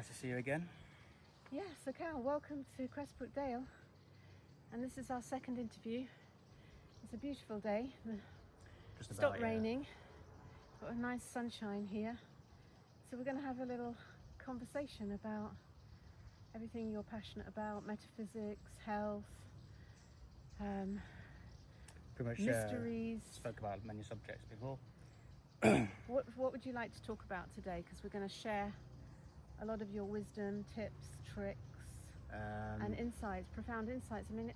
Nice to see you again. Yes, so Cal, welcome to Cressbrook Dale. And this is our second interview. It's a beautiful day. Just Stopped about, raining. Got a nice sunshine here. So we're going to have a little conversation about everything you're passionate about, metaphysics, health, Pretty much mysteries. spoke about many subjects before. What would you like to talk about today? Because we're going to share a lot of your wisdom, tips, tricks, and insights, profound insights. I mean,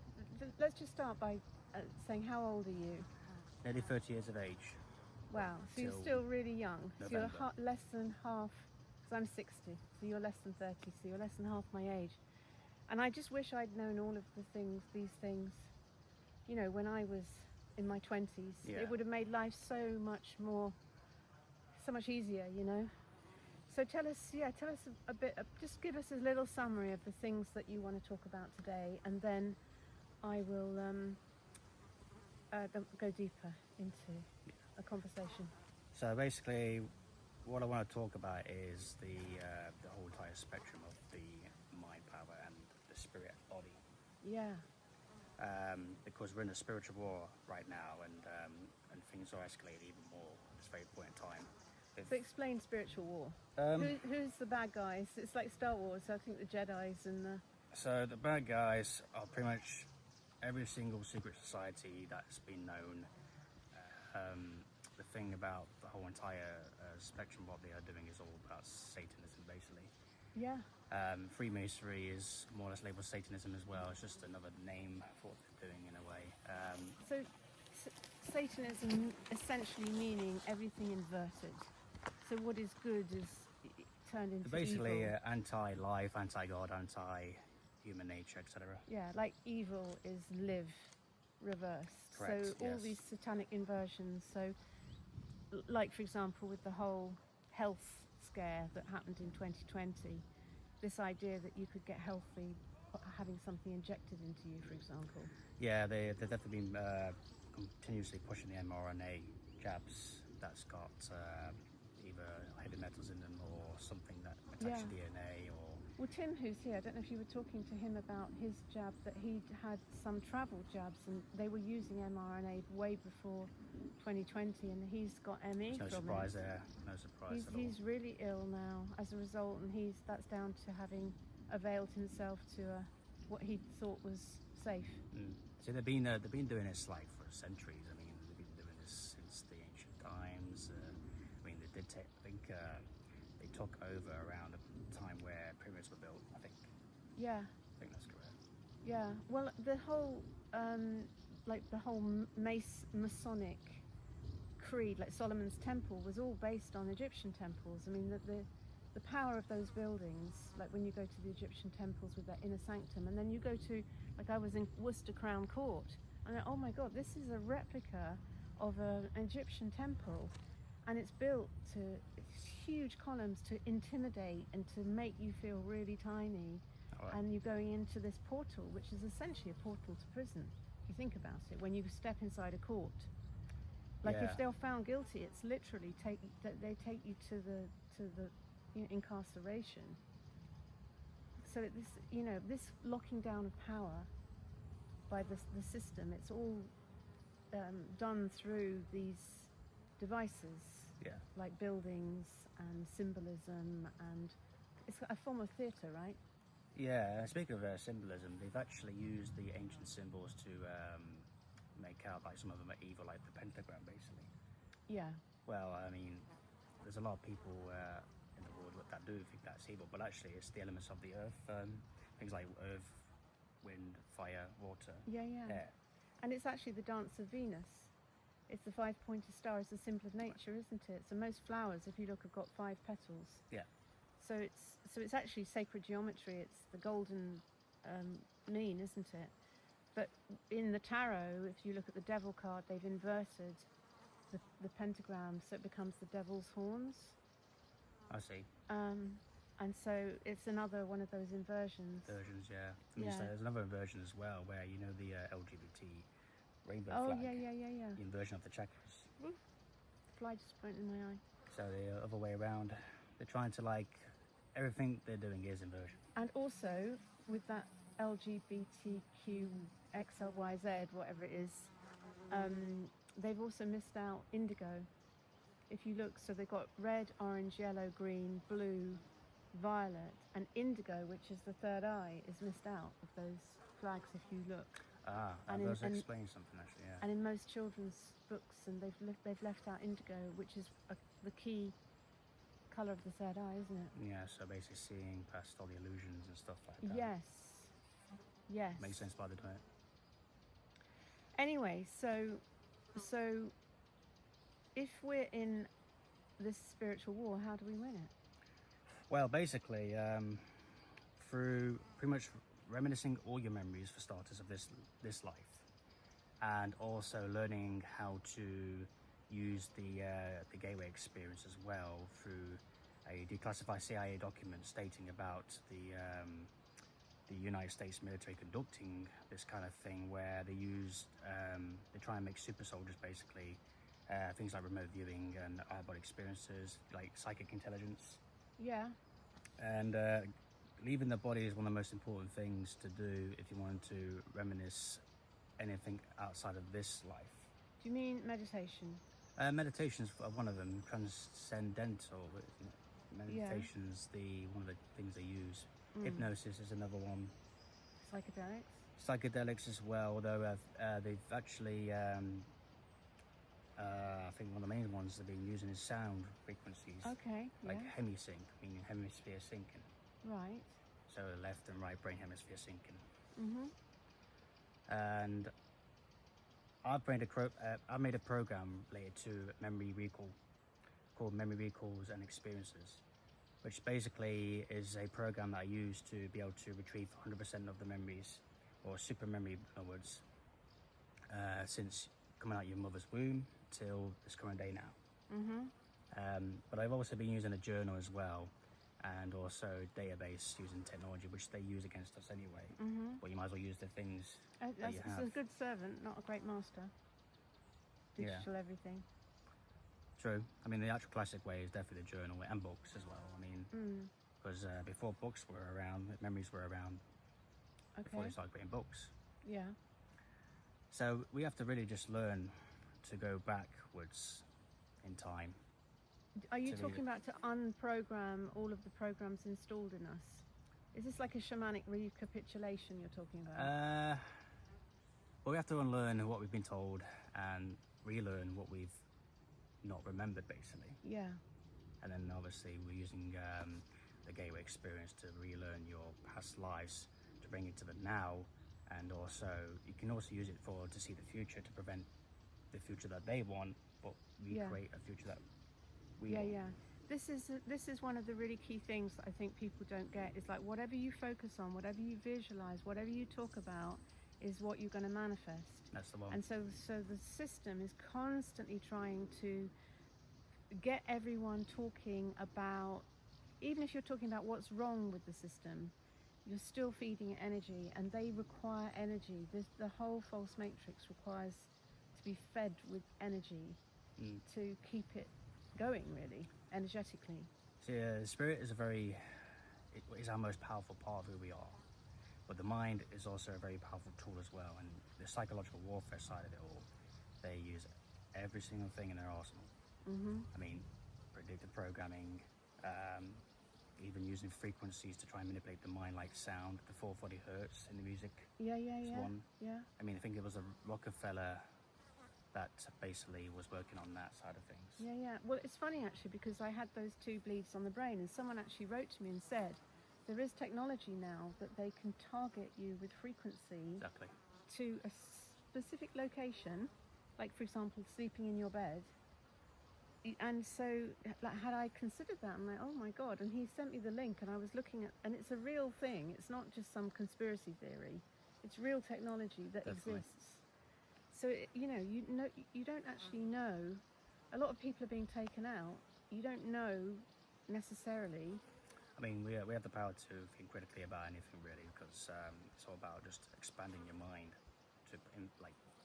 let's just start by saying, how old are you? Nearly 30 years of age. Wow, so you're still really young. November. So you're less than half, because I'm 60, so you're less than 30, so you're less than half my age. And I just wish I'd known all of these things, you know, when I was in my 20s. Yeah. It would have made life so much easier, you know. So tell us a bit, just give us a little summary of the things that you want to talk about today, and then I will go deeper into a conversation. So basically, what I want to talk about is the whole entire spectrum of the mind power and the spirit body. Yeah. Because we're in a spiritual war right now, and things are escalating even more at this very point in time. So explain spiritual war. Who's the bad guys? It's like Star Wars. I think the Jedis and the... So the bad guys are pretty much every single secret society that's been known. The thing about the whole entire spectrum of what they are doing is all about Satanism, basically. Yeah. Freemasonry is more or less labeled Satanism as well. It's just another name for what they're doing in a way. So Satanism essentially meaning everything inverted. So what is good is turned into basically evil. Anti-life, anti-God, anti-human nature, etc. Yeah, like evil is live reversed. Correct, So all yes. these satanic inversions. So like, for example, with the whole health scare that happened in 2020, this idea that you could get healthy having something injected into you, for example. Yeah, they've definitely been continuously pushing the mRNA jabs that's got either heavy metals in them or something that attacks to DNA or... Well, Tim, who's here, I don't know if you were talking to him about his jab, that he'd had some travel jabs and they were using mRNA way before 2020, and he's got ME No from surprise it. there, no surprise at all. He's really ill now as a result, and that's down to having availed himself to what he thought was safe. See, they've been doing this like for centuries. I mean, they've been doing this since the ancient times. I mean, they did take, I think they took over around the time where pyramids were built, I think. Yeah. I think that's correct. Yeah. Well, the whole Masonic creed, like Solomon's Temple, was all based on Egyptian temples. I mean, the power of those buildings, like when you go to the Egyptian temples with that inner sanctum, and then you go to, like I was in Worcester Crown Court, and oh my God, this is a replica of an Egyptian temple, and it's built to huge columns to intimidate and to make you feel really tiny. Right. And you're going into this portal, which is essentially a portal to prison, if you think about it, when you step inside a court. Like if they're found guilty, it's literally they take you to the incarceration. So this locking down of power by the system, it's all done through these devices, like buildings and symbolism, and it's a form of theatre, right? Yeah, speaking of symbolism, they've actually used the ancient symbols to make out like some of them are evil, like the pentagram, basically. Yeah. Well, I mean, there's a lot of people in the world that do think that's evil, but actually it's the elements of the earth, things like earth, wind, fire, water, air. And it's actually the dance of Venus. It's the five-pointed star. It's the symbol of nature, isn't it? So most flowers, if you look, have got 5 petals. Yeah. So it's actually sacred geometry. It's the golden mean, isn't it? But in the tarot, if you look at the devil card, they've inverted the pentagram, so it becomes the devil's horns. I see. And so it's another one of those inversions. Inversions, yeah. I mean, so there's another inversion as well, where the LGBT rainbow flag. Oh, yeah. The inversion of the chakras. Fly just went in my eye. So the other way around, they're trying to everything they're doing is inversion. And also with that LGBTQ XLYZ, whatever it is, they've also missed out indigo. If you look, so they've got red, orange, yellow, green, blue, violet, and indigo, which is the third eye, is missed out of those flags if you look. That does explain something, actually, yeah. And in most children's books, and they've left out indigo, which is the key colour of the third eye, isn't it? Yeah, so basically seeing past all the illusions and stuff like that. Yes. Makes sense why they do it. Anyway, so if we're in this spiritual war, how do we win it? Well, basically, through pretty much reminiscing all your memories, for starters, of this life, and also learning how to use the gateway experience as well through a declassified CIA document stating about the United States military conducting this kind of thing, where they try and make super soldiers, basically, things like remote viewing and out-of-body experiences, like psychic intelligence. Yeah. And leaving the body is one of the most important things to do if you want to reminisce anything outside of this life. Do you mean meditation? Meditation's one of them. Transcendental meditation's one of the things they use. Hypnosis is another one. Psychedelics as well, although they've actually I think one of the main ones they've been using is sound frequencies. Okay. Like hemisync, meaning hemisphere syncing. Right. So left and right brain hemisphere syncing. Mhm. And I made a program related to memory recall called Memory Recalls and Experiences, which basically is a program that I use to be able to retrieve 100% of the memories, or super memory in other words, since coming out of your mother's womb till this current day now. But I've also been using a journal as well, and also database using technology, which they use against us anyway. But you might as well use the things that you have. It's a good servant, not a great master. Digital everything. True. I mean, the actual classic way is definitely the journal and books as well. I mean, because before books were around, memories were around before they started creating books. Yeah. So we have to really just learn to go backwards in time. Are you talking about to unprogram all of the programs installed in us? Is this like a shamanic recapitulation you're talking about? Well, we have to unlearn what we've been told and relearn what we've not remembered, basically. Yeah. And then obviously we're using the gateway experience to relearn your past lives, to bring it to the now, and also you can also use it to see the future, to prevent the future that they want, but recreate a future that we want. Yeah. This is one of the really key things that I think people don't get. Is like whatever you focus on, whatever you visualize, whatever you talk about is what you're going to manifest. That's the one. And so the system is constantly trying to get everyone talking about, even if you're talking about what's wrong with the system, you're still feeding it energy, and they require energy. The whole false matrix requires to be fed with energy to keep it going, really, energetically. So the spirit is is our most powerful part of who we are. But the mind is also a very powerful tool as well, and the psychological warfare side of it all, they use every single thing in their arsenal. I mean, predictive programming, even using frequencies to try and manipulate the mind, like sound, the 440 hertz in the music. Yeah. One. I mean, I think it was a Rockefeller that basically was working on that side of things. Yeah. Well, it's funny actually, because I had those two bleeds on the brain, and someone actually wrote to me and said, there is technology now that they can target you with frequency to a specific location, like for example, sleeping in your bed. And so, like, had I considered that, I'm like, oh my God. And he sent me the link, and I was looking at, and it's a real thing. It's not just some conspiracy theory. It's real technology that exists. So, you don't actually know. A lot of people are being taken out. You don't know necessarily. I mean, we have the power to think critically about anything, really, because it's all about just expanding your mind to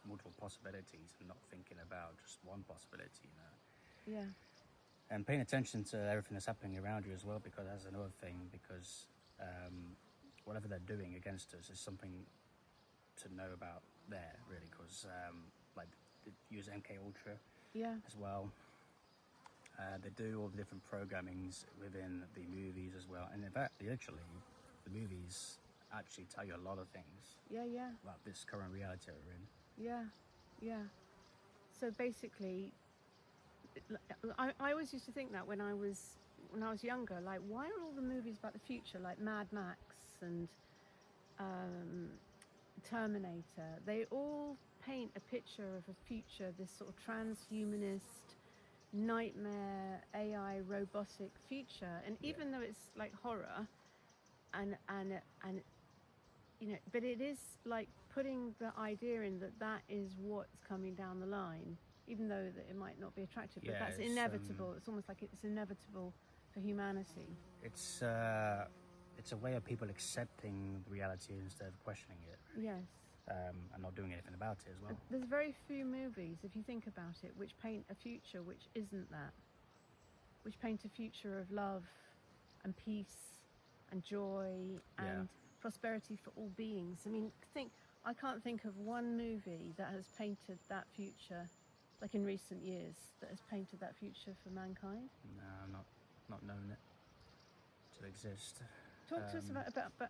multiple possibilities and not thinking about just one possibility, Yeah. and paying attention to everything that's happening around you as well, because that's another thing, because whatever they're doing against us is something to know about there, really, because like they use MK Ultra Yeah. as well. They do all the different programmings within the movies as well, and in fact, literally, the movies actually tell you a lot of things Yeah. Yeah. about this current reality that we're in. Yeah. Yeah. So basically, I always used to think that when I was younger, like, why are all the movies about the future, like Mad Max and Terminator, they all paint a picture of a future, this sort of transhumanist nightmare AI robotic future, and even though it's like horror and you know, but it is like putting the idea in that is what's coming down the line, even though that it might not be attractive, but Yeah, that's it's, inevitable. It's almost like it's inevitable for humanity. It's a way of people accepting the reality instead of questioning it, Yes. and not doing anything about it as well. There's very few movies, if you think about it, which paint a future which isn't that, which paint a future of love and peace and joy and prosperity for all beings. I mean, I can't think of one movie that has painted that future, like in recent years, that has painted that future for mankind. No, I'm not known it to exist. Talk to us about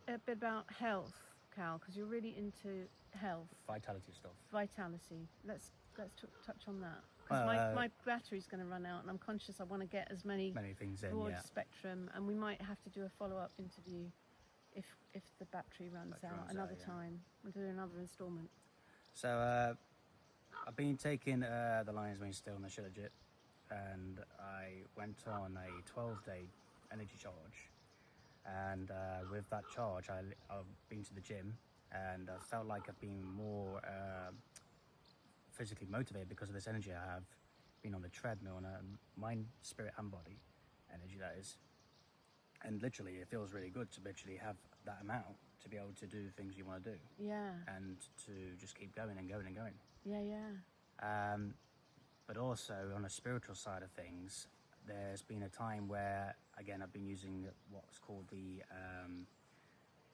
a bit about health, Cal, because you're really into health, Vitality stuff. vitality. Let's touch on that. Because my battery's going to run out, and I'm conscious I want to get as many things in, broad spectrum, and we might have to do a follow-up interview if the battery runs out another time. We'll do another instalment. So I've been taking the lion's mane still and the Shilajit, and I went on a 12-day energy charge. And with that charge, I've been to the gym, and I felt like I've been more physically motivated because of this energy I have. Been on the treadmill, and mind, spirit, and body energy, that is. And literally, it feels really good to literally have that amount to be able to do things you want to do. Yeah. And to just keep going and going and going. Yeah, yeah. But also on the spiritual side of things, there's been a time where, again, I've been using what's called the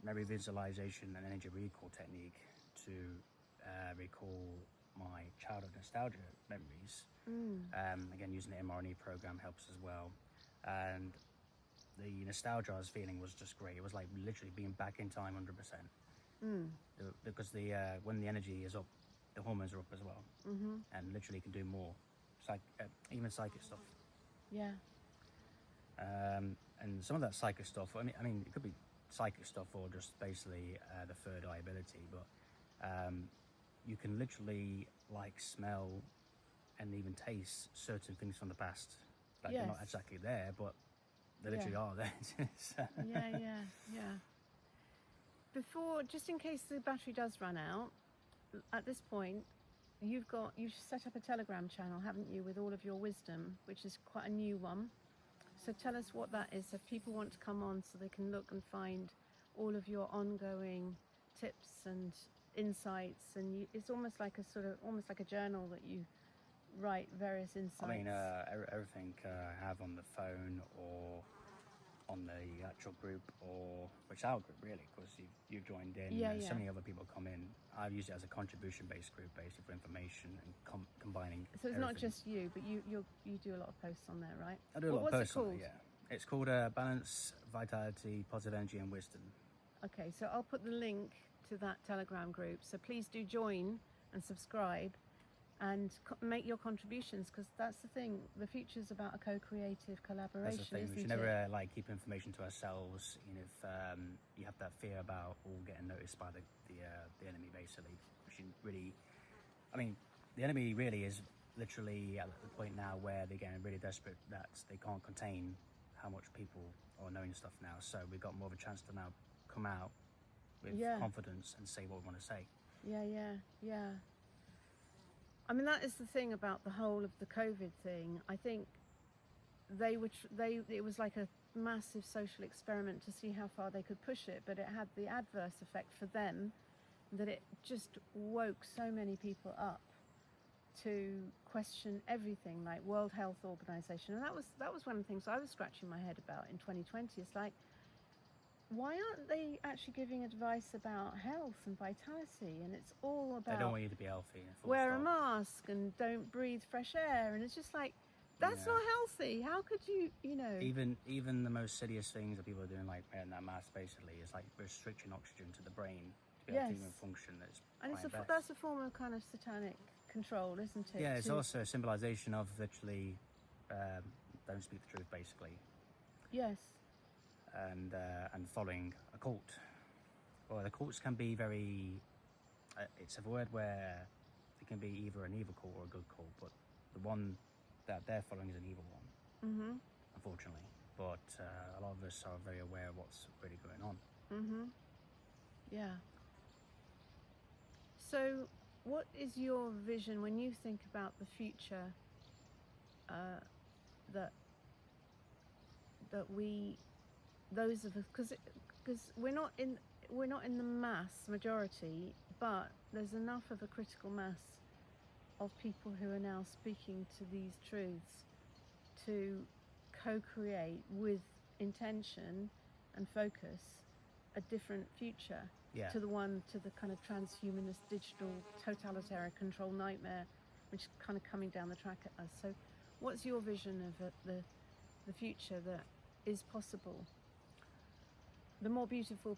memory visualization and energy recall technique to recall my childhood nostalgia memories. Again, using the mRNA program helps as well. And the nostalgia I was feeling was just great. It was like literally being back in time 100%. Because when the energy is up, the hormones are up as well. And literally can do more. Even psychic stuff. Yeah. And some of that psychic stuff, I mean, it could be psychic stuff or just basically the third eye ability, but you can literally like smell and even taste certain things from the past. Like they're not exactly there, but they literally are there. Yeah. Before, just in case the battery does run out, at this point, you've set up a Telegram channel, haven't you, with all of your wisdom, which is quite a new one. So tell us what that is, if people want to come on so they can look and find all of your ongoing tips and insights, and it's almost like a journal that you write various insights. I mean, everything I have on the phone or on the actual group, or which our group really, because you've joined in, and so many other people come in. I've used it as a contribution-based group, basically for information and combining. So it's not just you, but you do a lot of posts on there, right? I do a lot of posts on there, yeah. It's called Balance, Vitality, Positive Energy, and Wisdom. Okay, so I'll put the link to that Telegram group. So please do join and subscribe and make your contributions, because that's the thing. The future's about a co-creative collaboration. That's the thing. We should never keep information to ourselves. You know, if you have that fear about all getting noticed by the enemy, basically, we should really. I mean, the enemy really is literally at the point now where they're getting really desperate that they can't contain how much people are knowing stuff now. So we've got more of a chance to now come out with confidence and say what we want to say. Yeah. I mean, that is the thing about the whole of the COVID thing. I think it was like a massive social experiment to see how far they could push it, but it had the adverse effect for them that it just woke so many people up to question everything, like World Health Organization. And that was one of the things I was scratching my head about in 2020. It's like, why aren't they actually giving advice about health and vitality? And it's all about, They don't want you to be healthy. Full wear a stop. mask and don't breathe fresh air. And it's just like, that's Yeah. not healthy. How could you, Even the most serious things that people are doing, like wearing that mask, basically, is like restricting oxygen to the brain to be able to Yes. even function. That's and that's a form of kind of satanic control, isn't it? Yeah, it's also a symbolization of literally don't speak the truth, basically, Yes. and following a cult. Well, the cults can be very. It's a word where it can be either an evil cult or a good cult, but the one that they're following is an evil one, unfortunately. But a lot of us are very aware of what's really going on. Yeah. So, what is your vision when you think about the future? That we, those of us, because we're not in the mass majority, but there's enough of a critical mass of people who are now speaking to these truths to co-create with intention and focus a different future to the kind of transhumanist digital totalitarian control nightmare which is kind of coming down the track at us. So what's your vision of the future that is possible? The more beautiful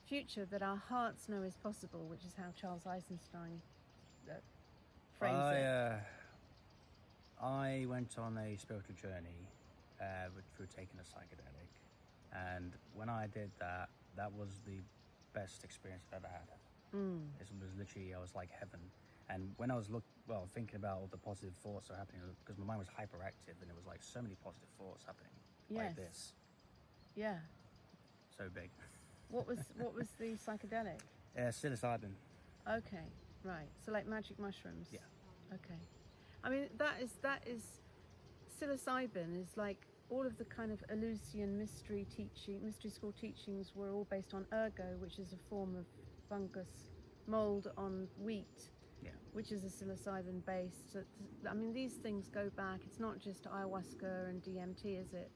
future that our hearts know is possible, which is how Charles Eisenstein frames it. I went on a spiritual journey through taking a psychedelic, and when I did that, that was the best experience I've ever had. It was literally, I was like heaven. And when I was thinking about all the positive thoughts that are happening, because my mind was hyperactive, and it was like so many positive thoughts happening, like this. Yeah. So big. What was the psychedelic? Psilocybin. Okay, right. So like magic mushrooms. Yeah. Okay. I mean, that is psilocybin is like all of the kind of Eleusinian mystery school teachings were all based on ergo, which is a form of fungus mold on wheat, which is a psilocybin based. So, I mean, these things go back. It's not just ayahuasca and DMT, is it?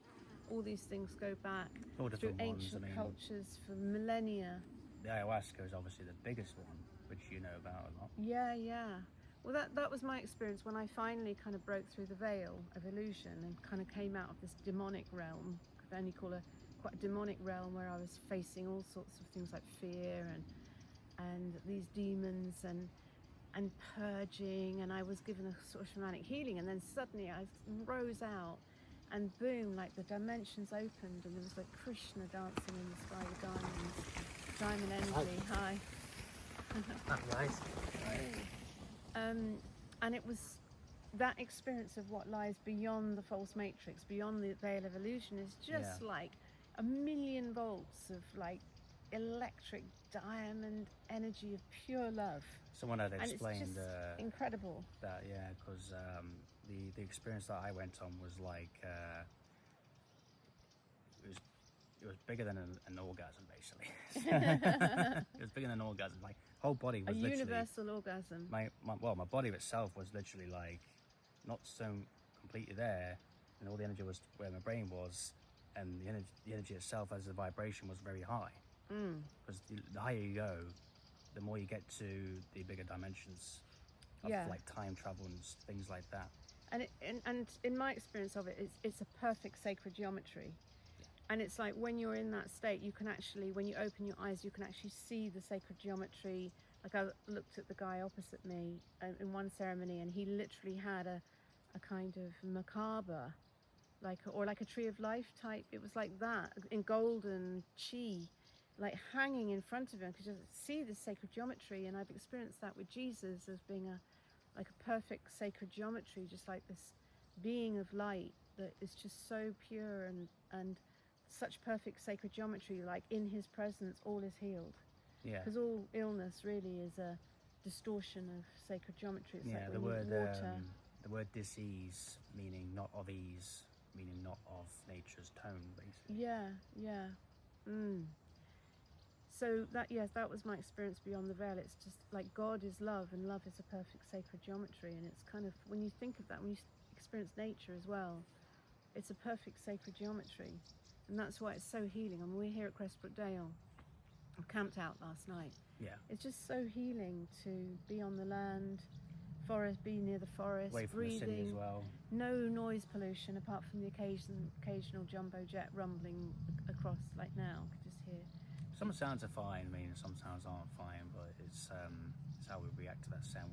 All these things go back through ancient cultures for millennia. The ayahuasca is obviously the biggest one, which you know about a lot. Yeah. Well, that was my experience when I finally kind of broke through the veil of illusion and kind of came out of this demonic realm. I could only call quite a demonic realm where I was facing all sorts of things like fear and these demons and purging, and I was given a sort of shamanic healing, and then suddenly I rose out, and boom, like the dimensions opened, and there was like Krishna dancing in the sky with diamonds, diamond energy. Hi. Nice. And it was that experience of what lies beyond the false matrix, beyond the veil of illusion, is just like 1,000,000 volts of like electric diamond energy of pure love. Someone had explained, and it's just incredible. That because the experience that I went on was like it was bigger than an orgasm, basically. It was bigger than an orgasm. My whole body was a literally universal orgasm. My body itself was literally like not so completely there, and all the energy was where my brain was, and the energy itself as a vibration was very high. Because the higher you go, the more you get to the bigger dimensions of like time travel and things like that. And in my experience of it, it's a perfect sacred geometry. And it's like when you're in that state, you can actually, when you open your eyes, you can actually see the sacred geometry. Like I looked at the guy opposite me in one ceremony, and he literally had a kind of macabre, or like a tree of life type. It was like that in golden chi, like hanging in front of him, because you see the sacred geometry. And I've experienced that with Jesus as being a perfect sacred geometry, just like this being of light that is just so pure and such perfect sacred geometry, like in his presence all is healed. Because all illness really is a distortion of sacred geometry. It's like the water. The word disease, meaning not of ease, meaning not of nature's tone, basically. So that, yes, that was my experience beyond the veil. It's just like God is love, and love is a perfect sacred geometry. And it's kind of, when you think of that, when you experience nature as well, it's a perfect sacred geometry. And that's why it's so healing. I mean, we're here at Cressbrook Dale. I camped out last night. Yeah. It's just so healing to be on the land, forest, be near the forest, Away from breathing. the city as well. No noise pollution apart from the occasional jumbo jet rumbling across, like now. I could just hear. Some sounds are fine, I mean, some sounds aren't fine, but it's how we react to that sound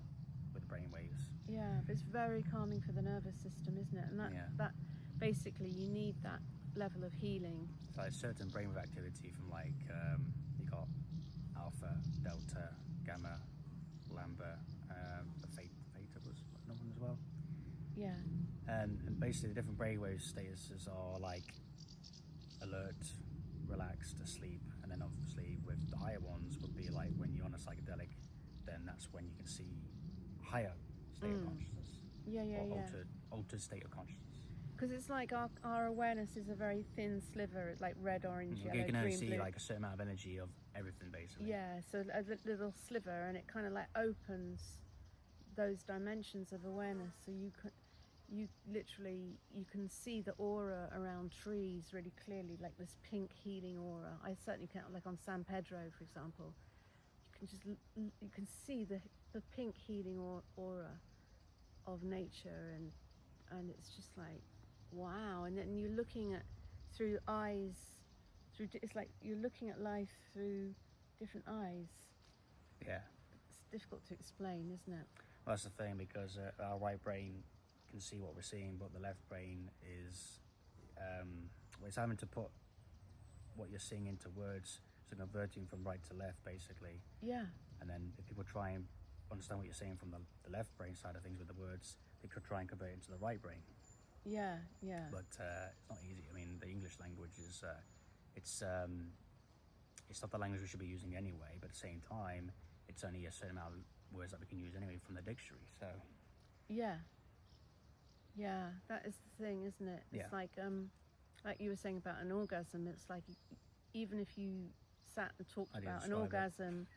with the brain waves. Yeah, but it's very calming for the nervous system, isn't it? And that basically, you need that level of healing. It's like certain brainwave activity from like, you got alpha, delta, gamma, lambda, theta was another one as well. Yeah. And basically the different brainwave statuses are like alert, relaxed, asleep, and then obviously with the higher ones would be like when you're on a psychedelic, then that's when you can see higher state of consciousness. Or altered state of consciousness. Because it's like our awareness is a very thin sliver, like red, orange, yellow, you can only green, see blue. like a certain amount of energy of everything basically. Yeah, so a little sliver, and it kind of like opens those dimensions of awareness. So you literally can see the aura around trees really clearly, like this pink healing aura. I certainly can, like on San Pedro, for example. You can see the pink healing aura of nature, and it's just like, wow. And then you're looking at through eyes, it's like you're looking at life through different eyes. Yeah. It's difficult to explain, isn't it? Well, that's the thing, because our right brain can see what we're seeing, but the left brain is it's having to put what you're seeing into words, so converting from right to left basically. Yeah. And then if people try and understand what you're saying from the left brain side of things with the words, they could try and convert it into the right brain. Yeah, yeah. But it's not easy. I mean, the English language is it's not the language we should be using anyway, but at the same time it's only a certain amount of words that we can use anyway from the dictionary. So yeah, that is the thing, isn't it? It's like you were saying about an orgasm. It's like even if you sat and talked about an orgasm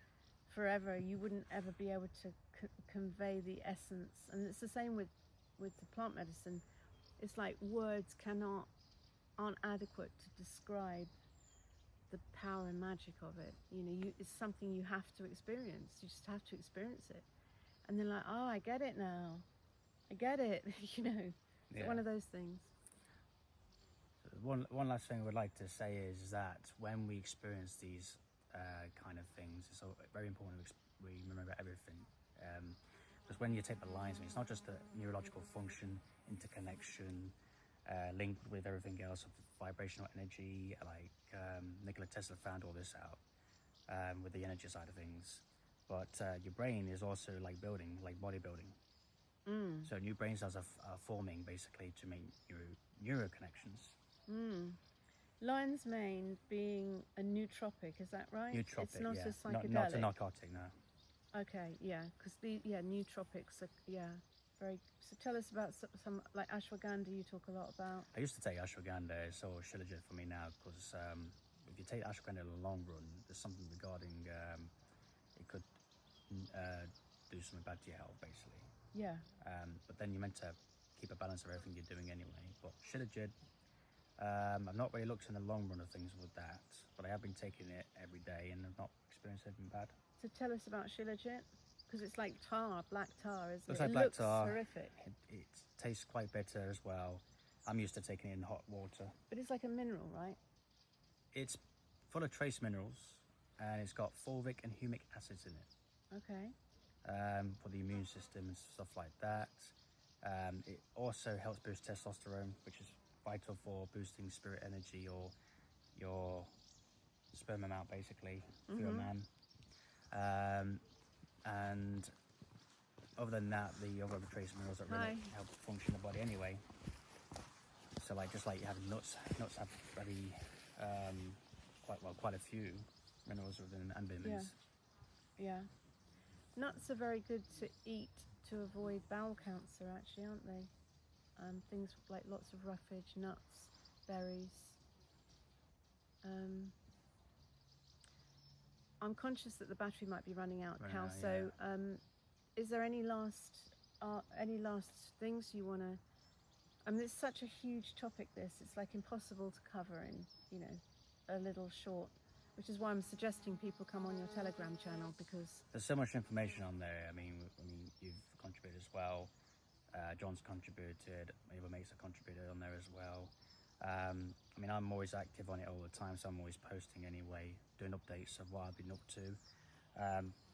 forever, you wouldn't ever be able to convey the essence. And it's the same with the plant medicine. It's like words aren't adequate to describe the power and magic of it. You know, it's something you have to experience. You just have to experience it. And then like, oh, I get it now. I get it. You know, it's one of those things. One last thing I would like to say is that when we experience these kind of things, it's very important we remember everything. Because when you take the lines, it's not just a neurological function, interconnection, linked with everything else of vibrational energy. Like Nikola Tesla found all this out with the energy side of things. But your brain is also like building, like bodybuilding. So new brain cells are forming basically to make neuro connections. Lion's mane being a nootropic, is that right? Nootropic, it's not a psychedelic. Not a narcotic, no. Okay, yeah, because nootropics are, very. So tell us about some like ashwagandha. You talk a lot about. I used to take ashwagandha. It's so shilajit for me now, because if you take ashwagandha in the long run, there's something regarding it could do something bad to your health, basically. Yeah. But then you're meant to keep a balance of everything you're doing anyway. But shilajit, I've not really looked in the long run of things with that, but I have been taking it every day and I've not experienced anything bad. So tell us about shilajit, because it's like tar, black tar, isn't Looks it? like It black looks tar. horrific. It tastes quite bitter as well. I'm used to taking it in hot water. But it's like a mineral, right? It's full of trace minerals, and it's got fulvic and humic acids in it. Okay. For the immune system and stuff like that. It also helps boost testosterone, which is vital for boosting spirit energy or your sperm amount, basically, for your man. And other than that, the other trace minerals that really help function the body anyway. So like just like you have nuts have very quite a few minerals within and vitamins. Yeah. Nuts are very good to eat to avoid bowel cancer, actually, aren't they? Things like lots of roughage, nuts, berries. I'm conscious that the battery might be running out, Running Cal. out, So, is there any last things you want to? I mean, it's such a huge topic. It's like impossible to cover in, you know, a little short. Which is why I'm suggesting people come on your Telegram channel, because there's so much information on there. I mean, you've contributed as well. John's contributed. My other mates have contributed on there as well. I mean, I'm always active on it all the time, so I'm always posting anyway, doing updates of what I've been up to.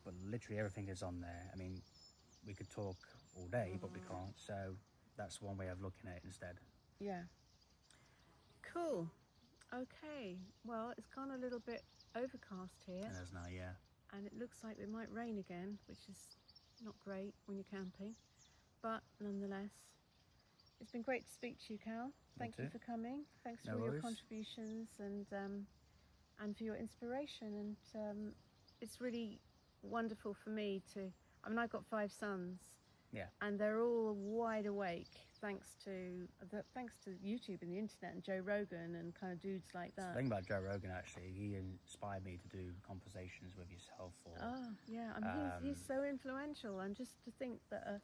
But literally everything is on there. I mean, we could talk all day, but we can't. So that's one way of looking at it instead. yeah. Cool. Okay. Well, it's gone a little bit overcast here, And there's now, yeah. and it looks like it might rain again, which is not great when you're camping. But nonetheless, it's been great to speak to you, Cal. Thank you too. for coming. Thanks No for your worries. contributions and for your inspiration. And it's really wonderful for me to. I mean, I've got 5 sons, Yeah. and they're all wide awake thanks to YouTube and the internet and Joe Rogan and kind of dudes like The that. thing about Joe Rogan, actually, he inspired me to do conversations with yourself. Or Oh yeah, I mean he's so influential, and just to think that a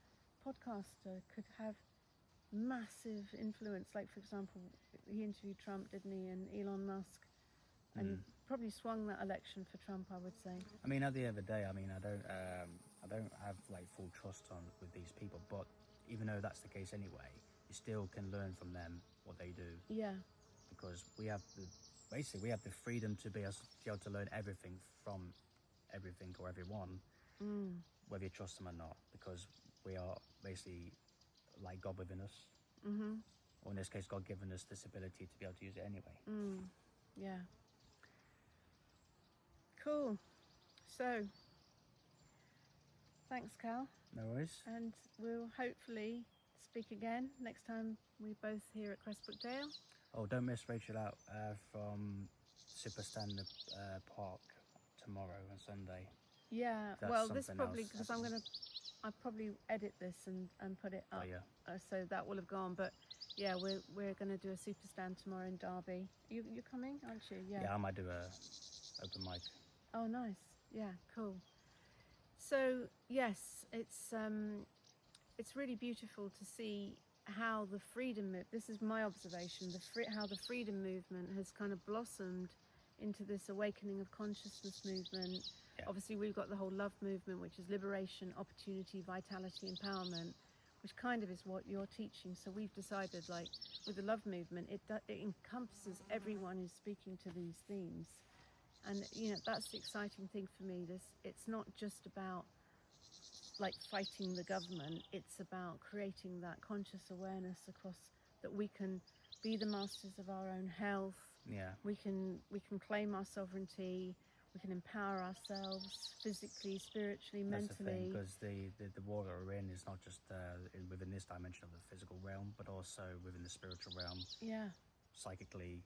podcaster could have massive influence. Like, for example, he interviewed Trump, didn't he, and Elon Musk, and he probably swung that election for Trump, I would say. I mean, at the end of the day, I mean, I don't have like full trust on with these people, but even though that's the case anyway, you still can learn from them what they do, Yeah, because we have the freedom to be able to learn everything from everything or everyone, whether you trust them or not, because we are basically like God within us, or in this case, God given us this ability to be able to use it anyway. yeah. Cool. So, thanks, Cal. No worries. And we'll hopefully speak again next time we're both here at Cressbrook Dale. Oh, don't miss Rachel out from Super Standard Park tomorrow and Sunday. Yeah, That's well, this something probably, else. because I'll probably edit this and put it up. Oh yeah. So that will have gone. But yeah, we're going to do a super stand tomorrow in Derby. You're coming, aren't you? Yeah, I might do a open mic. Oh, nice. Yeah, cool. So yes, it's really beautiful to see how the freedom. This is my observation. How the freedom movement has kind of blossomed into this awakening of consciousness movement. Yeah. Obviously, we've got the whole love movement, which is liberation, opportunity, vitality, empowerment, which kind of is what you're teaching. So we've decided, like with the love movement, it encompasses everyone who's speaking to these themes. And you know, that's the exciting thing for me. It's not just about like fighting the government. It's about creating that conscious awareness across, that we can be the masters of our own health. Yeah. We can claim our sovereignty. We can empower ourselves physically, spiritually, That's the thing, mentally. because the war that we're in is not just within this dimension of the physical realm, but also within the spiritual realm, Yeah, psychically,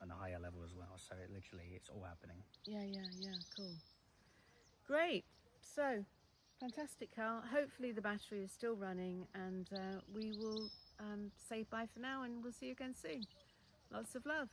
on a higher level as well. So it's all happening. yeah. Cool. Great. So, fantastic, Carl. Hopefully the battery is still running, and we will say bye for now, and we'll see you again soon. Lots of love.